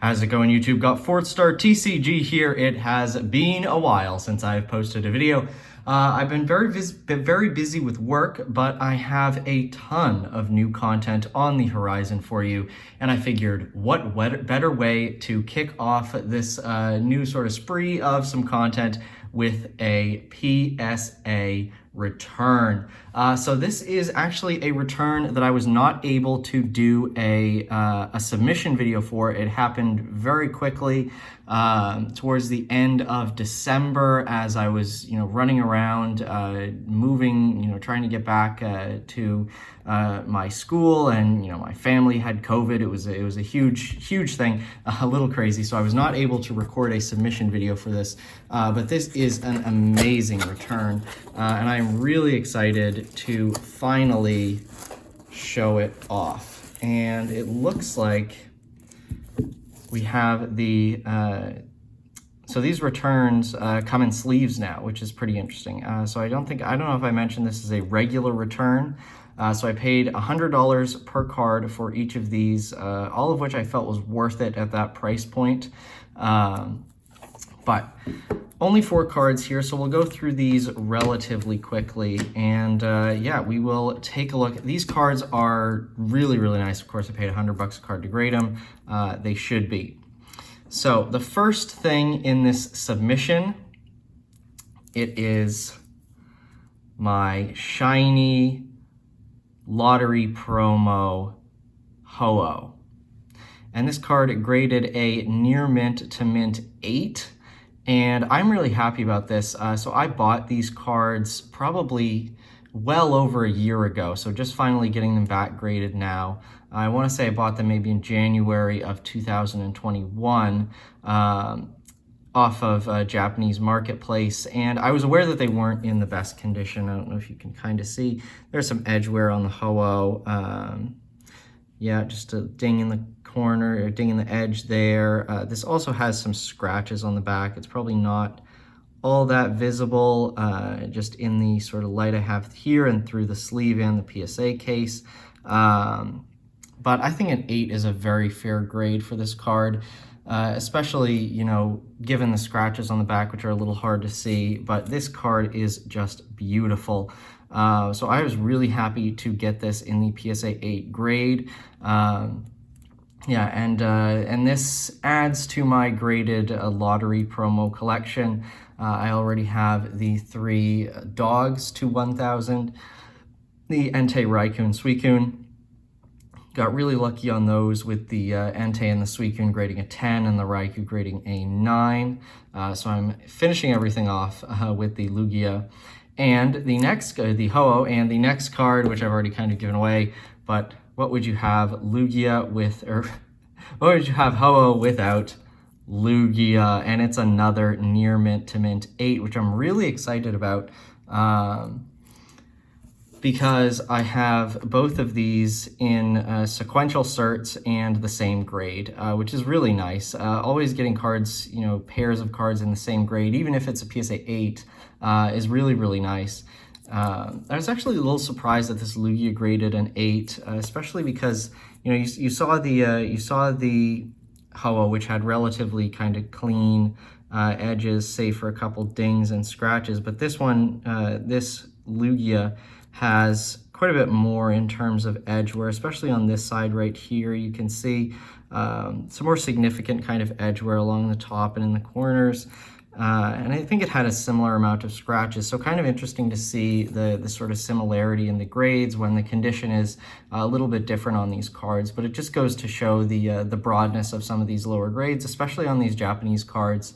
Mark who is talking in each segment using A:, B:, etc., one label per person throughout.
A: How's it going, YouTube? Got FourthStarTCG here. It has been a while since I've posted a video. I've been very busy with work, but I have a ton of new content on the horizon for you. And I figured, what better way to kick off this new sort of spree of some content with a PSA return. So this is actually a return that I was not able to do a submission video for. It happened very quickly towards the end of December as I was, running around, moving, trying to get back to my school, and my family had COVID. It was a huge thing, a little crazy. So I was not able to record a submission video for this, but this is an amazing return, and I'm really excited to finally show it off. And it looks like we have the so these returns come in sleeves now, which is pretty interesting. So I don't know if I mentioned this is a regular return. So I paid $100 per card for each of these, all of which I felt was worth it at that price point. But only 4 cards here, so we'll go through these relatively quickly. And yeah, we will take a look. These cards are really nice. Of course, I paid $100 a card to grade them. They should be. So the first thing in this submission, it is my shiny lottery promo Ho-Oh. And this card graded a near mint to mint 8. And I'm really happy about this. So I bought these cards probably well over a year ago. So just finally getting them back graded now. I want to say I bought them maybe in January of 2021 off of a Japanese marketplace. And I was aware that they weren't in the best condition. I don't know if you can kind of see. There's some edge wear on the Ho-Oh. Yeah, just a ding in the corner, or ding in the edge there. This also has some scratches on the back. It's probably not all that visible, just in the sort of light I have here and through the sleeve and the PSA case. But I think an 8 is a very fair grade for this card, especially, given the scratches on the back, which are a little hard to see. But this card is just beautiful. So I was really happy to get this in the PSA 8 grade. Yeah, and this adds to my graded lottery promo collection. I already have the 3 dogs to 1,000, the Entei, Raikou, and Suicune. Got really lucky on those with the Entei and the Suicune grading a 10 and the Raikou grading a 9. So I'm finishing everything off with the Lugia. And the next, the Ho-Oh, and the next card, which I've already kind of given away, but what would you have Lugia with, or what would you have Ho-Oh without Lugia? And it's another near mint to mint 8, which I'm really excited about, because I have both of these in sequential certs and the same grade, which is really nice. Always getting cards, pairs of cards in the same grade, even if it's a PSA 8, is really nice. I was actually a little surprised that this Lugia graded an 8, especially because you saw the Ho-Oh, which had relatively kind of clean edges, save for a couple dings and scratches, but this one, this Lugia, has quite a bit more in terms of edge wear, especially on this side right here. You can see some more significant kind of edge wear along the top and in the corners. And I think it had a similar amount of scratches. So kind of interesting to see the sort of similarity in the grades when the condition is a little bit different on these cards. But it just goes to show the broadness of some of these lower grades, especially on these Japanese cards,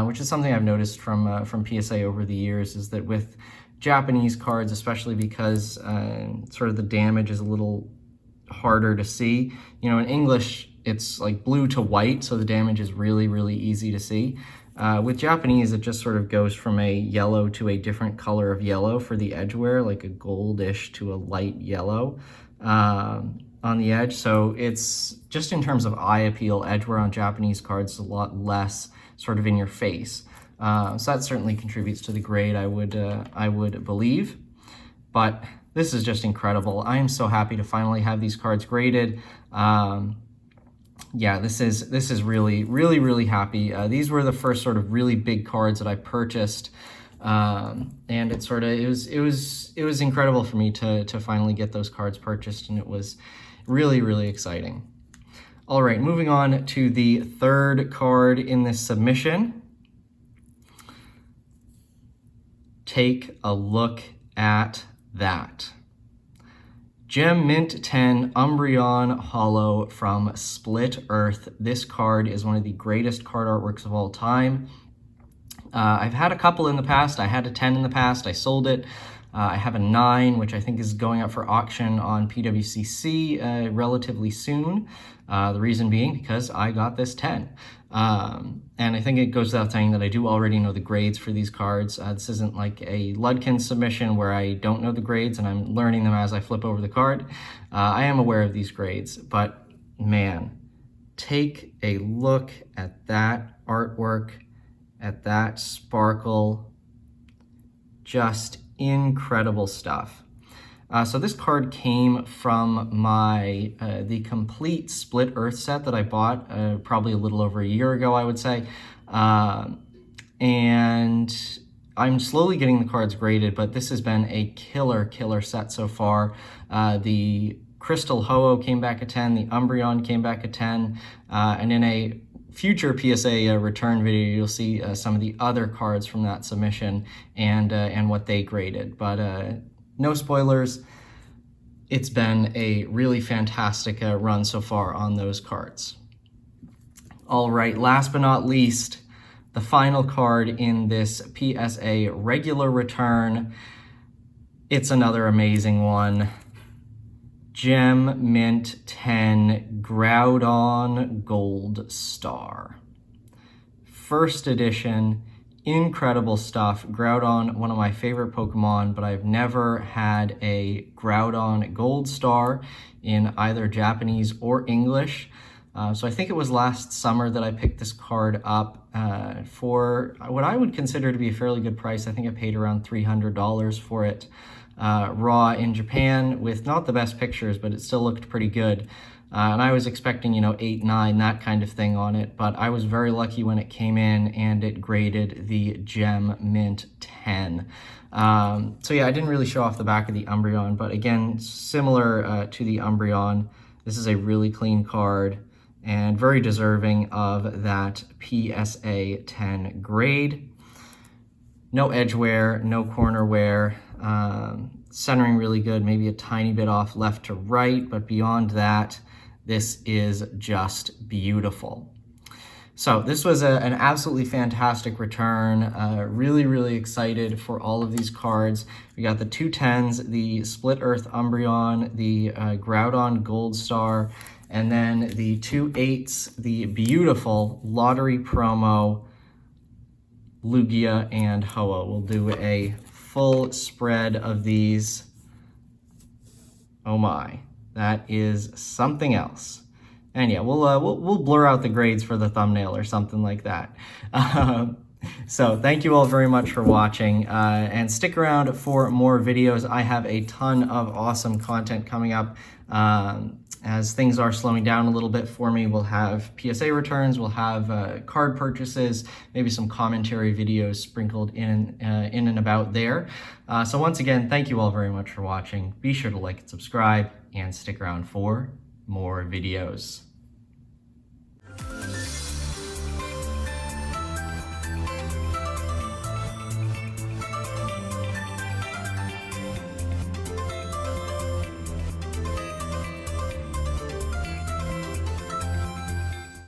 A: which is something I've noticed from PSA over the years, is that with Japanese cards, especially because sort of the damage is a little harder to see. In English, it's like blue to white, so the damage is really easy to see. With Japanese, it just sort of goes from a yellow to a different color of yellow for the edge wear, like a goldish to a light yellow on the edge. So it's just in terms of eye appeal, edge wear on Japanese cards is a lot less sort of in your face. So that certainly contributes to the grade, I would believe. But this is just incredible. I am so happy to finally have these cards graded. yeah, this is really happy. These were the first sort of really big cards that I purchased, and it was incredible for me to finally get those cards purchased, and it was really exciting. All right, moving on to the third card in this submission. Take a look at that. Gem Mint 10 Umbreon Holo from Split Earth. This card is one of the greatest card artworks of all time. I've had a couple in the past. I had a 10 in the past. I sold it. I have a 9, which I think is going up for auction on PWCC relatively soon. The reason being because I got this 10. And I think it goes without saying that I do already know the grades for these cards. This isn't like a Ludkin submission where I don't know the grades and I'm learning them as I flip over the card. I am aware of these grades, but man, take a look at that artwork, at that sparkle. Just incredible stuff. So this card came from my the complete Split Earth set that I bought probably a little over a year ago, I would say. And I'm slowly getting the cards graded, but this has been a killer set so far. The Crystal Ho-Oh came back a 10, the Umbreon came back a 10, and in a future PSA return video, you'll see some of the other cards from that submission and what they graded. But no spoilers. It's been a really fantastic run so far on those cards. All right, last but not least, the final card in this PSA regular return. It's another amazing one. Gem Mint 10 Groudon Gold Star. First edition, incredible stuff. Groudon, one of my favorite Pokemon, but I've never had a Groudon Gold Star in either Japanese or English. So I think it was last summer that I picked this card up for what I would consider to be a fairly good price. I think I paid around $300 for it. Raw in Japan with not the best pictures, but it still looked pretty good. And I was expecting, 8, 9, that kind of thing on it, but I was very lucky when it came in and it graded the Gem Mint 10. So yeah, I didn't really show off the back of the Umbreon, but again, similar to the Umbreon, this is a really clean card and very deserving of that PSA 10 grade. No edge wear, no corner wear, centering really good, maybe a tiny bit off left to right, but beyond that, this is just beautiful. So this was an absolutely fantastic return. Really excited for all of these cards. We got the 2 10s, the Split Earth Umbreon, the Groudon Gold Star, and then the 2 8s, the beautiful lottery promo Lugia and Ho-Oh. We'll do a full spread of these. Oh my, that is something else. And yeah, we'll blur out the grades for the thumbnail or something like that. So thank you all very much for watching, and stick around for more videos. I have a ton of awesome content coming up. As things are slowing down a little bit for me, we'll have PSA returns, we'll have card purchases, maybe some commentary videos sprinkled in and about there. So once again, thank you all very much for watching. Be sure to like and subscribe, and stick around for more videos.